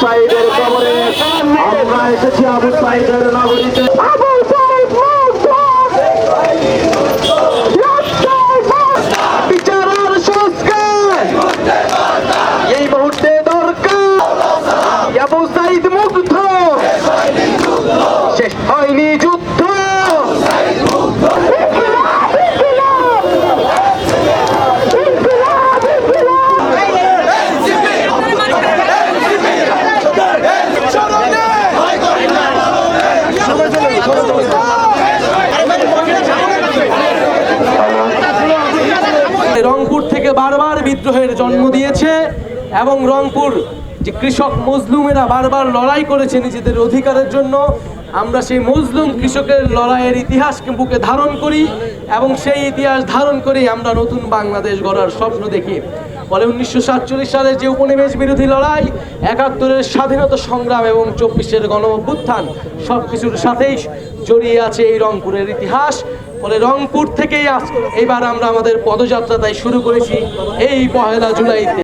সাইদের কবরে আমরা এসেছি আবু সাইদের নগরীতে। বিচারের সংস্কার এই মুহূর্তে দরকার। আবু সাইদ মুগ্ধ, শেষ হয়নি যুদ্ধ। রংপুর থেকে বারবার বিদ্রোহের জন্ম দিয়েছে এবং রংপুর যে কৃষক মজলুমেরা বারবার লড়াই করেছে নিজেদের অধিকারের জন্য। আমরা সেই মজলুম কৃষকের লড়াইয়ের ইতিহাসকে বুকে ধারণ করি এবং সেই ইতিহাস ধারণ করেই আমরা নতুন বাংলাদেশ গড়ার স্বপ্ন দেখি। ফলে 1947 সালের যে উপনিবেশ বিরোধী লড়াই, 71-এর স্বাধীনতা সংগ্রাম এবং 24-এর গণঅভ্যুত্থান সবকিছুর সাথেই জড়িয়ে আছে এই রংপুরের ইতিহাস। ফলে রংপুর থেকেই এবার আমরা আমাদের পদযাত্রা তাই শুরু করেছি এই 1 জুলাইতে।